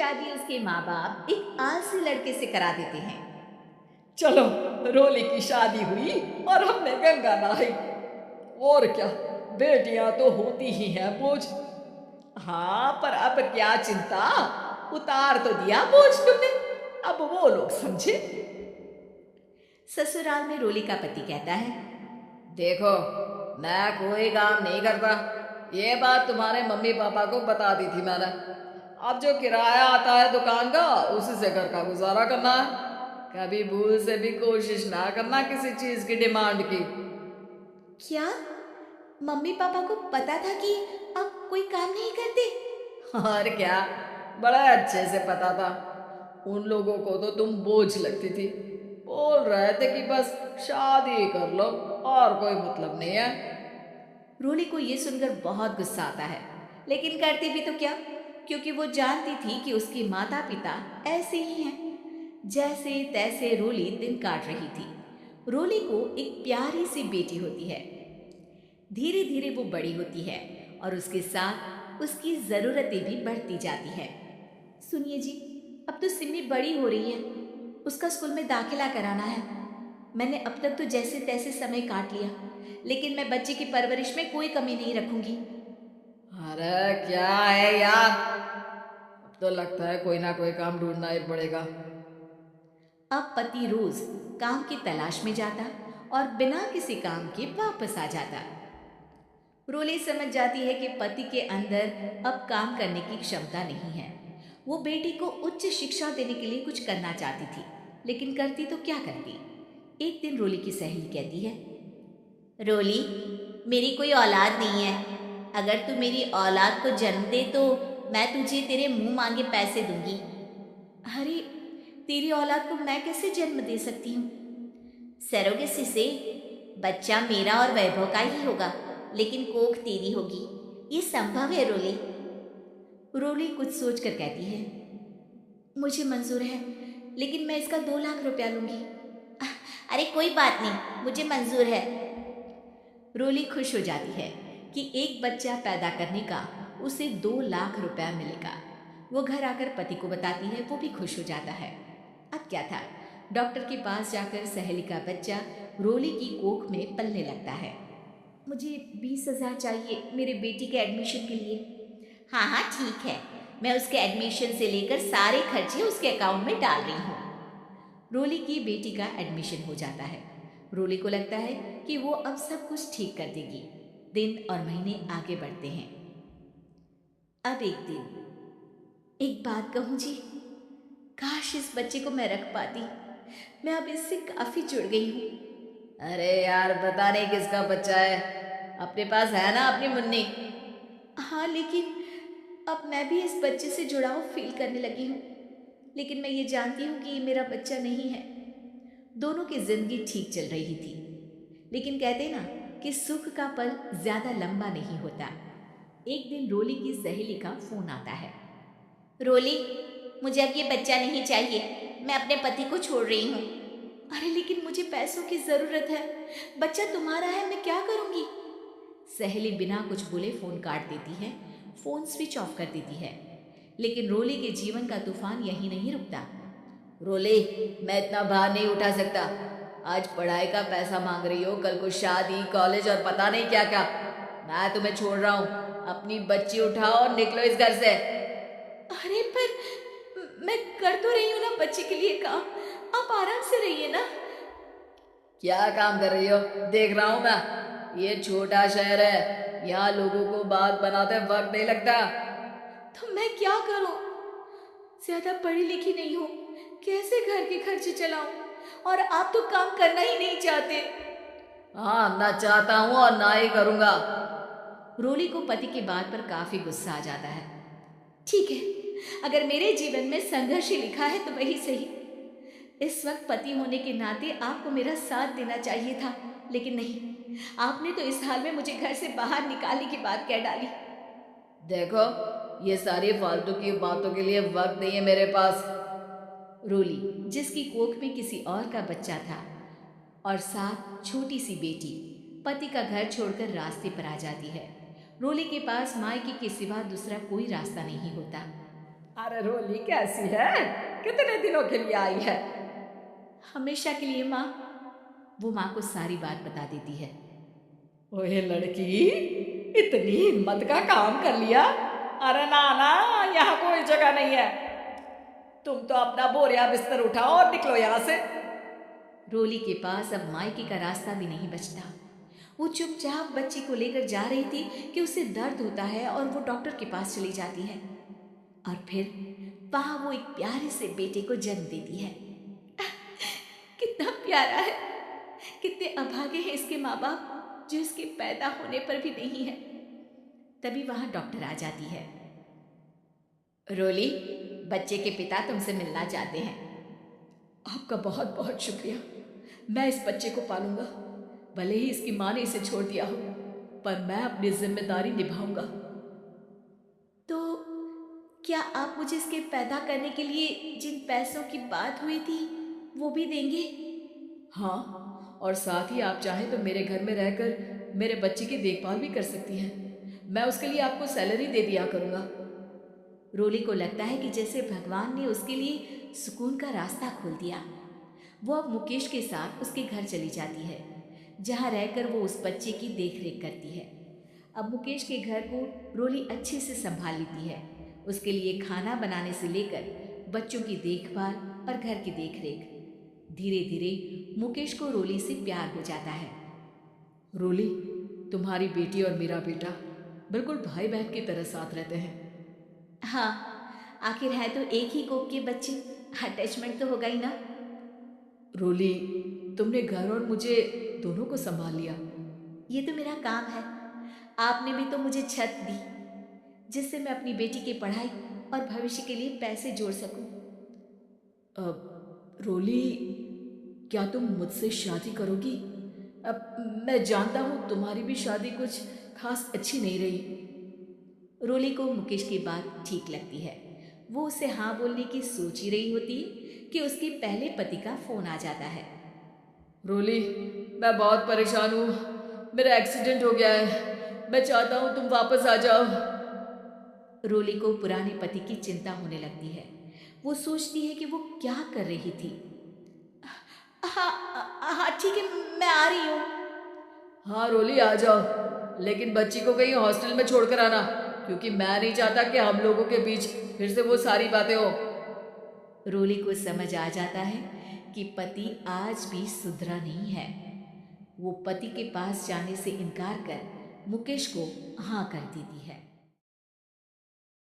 शादी उसके माँ बाप एक आलसी लड़के से करा देते हैं। चलो, रोली की शादी हुई और हमने गंगा नहाई। और क्या, बेटियां तो होती ही हैं बोझ। हाँ, पर अब क्या चिंता, उतार तो दिया बोझ तुमने, अब वो लोग समझे। ससुराल में रोली का पति कहता है, देखो, मैं कोई काम नहीं करता, ये बात तुम्हारे मम्मी पापा को बता दी थी मैंने। अब जो किराया आता है दुकान का, उसी से घर का गुजारा करना है। कभी भूल से भी कोशिश ना करना किसी चीज की डिमांड की। क्या मम्मी पापा को पता था कि आप कोई काम नहीं करते? और क्या, बड़ा अच्छे से पता था। उन लोगों को तो तुम बोझ लगती थी, बोल रहे थे कि बस शादी कर लो और कोई मतलब नहीं है। रोली को ये सुनकर बहुत गुस्सा आता है, लेकिन करती भी तो क्या, क्योंकि वो जानती थी कि उसके माता पिता ऐसे ही हैं। जैसे तैसे रोली दिन काट रही थी। रोली को एक प्यारी सी बेटी होती है। धीरे धीरे वो बड़ी होती है और उसके साथ उसकी ज़रूरतें भी बढ़ती जाती हैं। सुनिए जी, अब तो सिमी बड़ी हो रही है, उसका स्कूल में दाखिला कराना है। मैंने अब तक तो जैसे तैसे समय काट लिया, लेकिन मैं बच्चे की परवरिश में कोई कमी नहीं रखूंगी। अरे क्या है यार, अब तो लगता है कोई ना कोई काम ढूंढना ही पड़ेगा। अब पति रोज काम की तलाश में जाता और बिना किसी काम के वापस आ जाता। रोली समझ जाती है कि पति के अंदर अब काम करने की क्षमता नहीं है। वो बेटी को उच्च शिक्षा देने के लिए कुछ करना चाहती थी, लेकिन करती तो क्या करती। एक दिन रोली की सहेली कहती है, रोली, मेरी कोई औलाद नहीं है। अगर तू मेरी औलाद को जन्म दे तो मैं तुझे तेरे मुंह मांगे पैसे दूंगी। अरे, तेरी औलाद को मैं कैसे जन्म दे सकती हूँ? सरोगेसी से बच्चा मेरा और वैभव का ही होगा, लेकिन कोख तेरी होगी। ये संभव है रोली। रोली कुछ सोच कर कहती है, मुझे मंजूर है, लेकिन मैं इसका 2 लाख रुपया लूंगी। अरे कोई बात नहीं, मुझे मंजूर है। रोली खुश हो जाती है कि एक बच्चा पैदा करने का उसे 2 लाख रुपया मिलेगा। वो घर आकर पति को बताती है, वो भी खुश हो जाता है। अब क्या था, डॉक्टर के पास जाकर सहेली का बच्चा रोली की कोख में पलने लगता है। मुझे 20,000 चाहिए मेरे बेटी के एडमिशन के लिए। हाँ हाँ ठीक है, मैं उसके एडमिशन से लेकर सारे खर्चे उसके अकाउंट में डाल रही हूँ। रोली की बेटी का एडमिशन हो जाता है। रोली को लगता है कि वो अब सब कुछ ठीक कर देगी। दिन और महीने आगे बढ़ते हैं। अब एक दिन, एक बात कहूँ जी, काश इस बच्चे को मैं रख पाती। मैं अब इससे काफी जुड़ गई हूँ। अरे यार, पता नहीं किसका बच्चा है, अपने पास है ना अपनी मुन्नी। हाँ, लेकिन अब मैं भी इस बच्चे से जुड़ाव फील करने लगी हूँ, लेकिन मैं ये जानती हूँ कि ये मेरा बच्चा नहीं है। दोनों की जिंदगी ठीक चल रही थी, लेकिन कहते ना कि सुख का पल ज्यादा लंबा नहीं होता। एक दिन रोली की सहेली का फोन आता है। रोली, मुझे अब ये बच्चा नहीं चाहिए, मैं अपने पति को छोड़ रही हूँ। अरे लेकिन मुझे पैसों की जरूरत है, बच्चा तुम्हारा है, मैं क्या करूंगी? सहेली बिना कुछ बोले फोन काट देती है, फोन स्विच ऑफ कर देती है। लेकिन रोली के जीवन का तूफान यहीं नहीं रुकता। रोली, मैं इतना भार नहीं उठा सकता। आज पढ़ाई का पैसा मांग रही हो, कल को शादी, कॉलेज और पता नहीं क्या क्या। मैं तुम्हें छोड़ रहा हूँ, अपनी बच्ची उठाओ और निकलो इस घर से। अरे पर मैं कर तो रही हूँ ना बच्चे के लिए काम, आप आराम से रहिए ना। क्या काम कर रही हो, देख रहा हूं मैं। ये छोटा शहर है, यहाँ लोगों को बात बनाते वक्त नहीं लगता। तो मैं क्या करूं? ज्यादा पढ़ी लिखी नहीं हूं, कैसे घर के खर्चे चलाऊं? और आप तो काम करना ही नहीं चाहते। हाँ, ना चाहता हूँ और ना ही करूंगा। रोली को पति की बात पर काफी गुस्सा आ जाता है। ठीक है, अगर मेरे जीवन में संघर्ष ही लिखा है तो वही सही। इस वक्त पति होने के नाते आपको मेरा साथ देना चाहिए था, लेकिन नहीं, आपने तो इस हाल में मुझे घर से बाहर निकालने की बात कह डाली। देखो, ये सारी फालतू की बातों के लिए वक्त नहीं है मेरे पास। रोली, जिसकी कोख में किसी और का बच्चा था और साथ छोटी सी बेटी, पति का घर छोड़कर रास्ते पर आ जाती है। रोली के पास मायके के सिवा दूसरा कोई रास्ता नहीं होता। अरे रोली कैसी है? कितने दिनों के लिए आई है? हमेशा के लिए माँ। वो माँ को सारी बात बता देती है। ओए लड़की, इतनी हिम्मत का काम कर लिया। अरे ना ना, यहाँ कोई जगह नहीं है। तुम तो अपना बोरिया बिस्तर उठाओ और निकलो यहाँ से। रोली के पास अब मायके का रास्ता भी नहीं बचता। वो चुपचाप बच्ची को लेकर जा रही थी कि उसे दर्द होता है और वो डॉक्टर के पास चली जाती है। और फिर वहां वो एक प्यारे से बेटे को जन्म देती है। कितना प्यारा है। कितने अभागे हैं इसके माँ बाप जो इसके पैदा होने पर भी नहीं है। तभी वहां डॉक्टर आ जाती है। रोली, बच्चे के पिता तुमसे मिलना चाहते हैं। आपका बहुत बहुत शुक्रिया। मैं इस बच्चे को पालूंगा। भले ही इसकी माँ ने इसे छोड़ दिया हो, पर मैं अपनी जिम्मेदारी निभाऊंगा। तो क्या आप मुझे इसके पैदा करने के लिए जिन पैसों की बात हुई थी वो भी देंगे? हाँ, और साथ ही आप चाहें तो मेरे घर में रहकर मेरे बच्चे की देखभाल भी कर सकती हैं। मैं उसके लिए आपको सैलरी दे दिया करूँगा। रोली को लगता है कि जैसे भगवान ने उसके लिए सुकून का रास्ता खोल दिया। वो अब मुकेश के साथ उसके घर चली जाती है, जहाँ रहकर वो उस बच्चे की देखरेख करती है। अब मुकेश के घर को रोली अच्छे से संभाल लेती है। उसके लिए खाना बनाने से लेकर बच्चों की देखभाल और घर की देखरेख। धीरे धीरे मुकेश को रोली से प्यार हो जाता है। रोली, तुम्हारी बेटी और मेरा बेटा बिल्कुल भाई बहन की तरह साथ रहते हैं। हाँ, आखिर है तो एक ही कोख के बच्चे, अटैचमेंट तो होगा ही ना। रोली, तुमने घर और मुझे दोनों को संभाल लिया। ये तो मेरा काम है। आपने भी तो मुझे छत दी जिससे मैं अपनी बेटी की पढ़ाई और भविष्य के लिए पैसे जोड़ सकूं। अब रोली, क्या तुम मुझसे शादी करोगी? अब मैं जानता हूँ तुम्हारी भी शादी कुछ खास अच्छी नहीं रही। रोली को मुकेश की बात ठीक लगती है। वो उसे हाँ बोलने की सोच ही रही होती कि उसके पहले पति का फोन आ जाता है। रोली, मैं बहुत परेशान हूँ। मेरा एक्सीडेंट हो गया है। मैं चाहता हूँ तुम वापस आ जाओ। रोली को पुराने पति की चिंता होने लगती है। वो सोचती है कि वो क्या कर रही थी। हाँ हाँ ठीक है, मैं आ रही हूँ। हाँ रोली, आ जाओ, लेकिन बच्ची को कहीं हॉस्टल में छोड़कर आना, क्योंकि मैं नहीं चाहता कि हम लोगों के बीच फिर से वो सारी बातें हो। रोली को समझ आ जाता है कि पति आज भी सुधरा नहीं है। वो पति के पास जाने से इनकार कर मुकेश को हाँ कर देती है।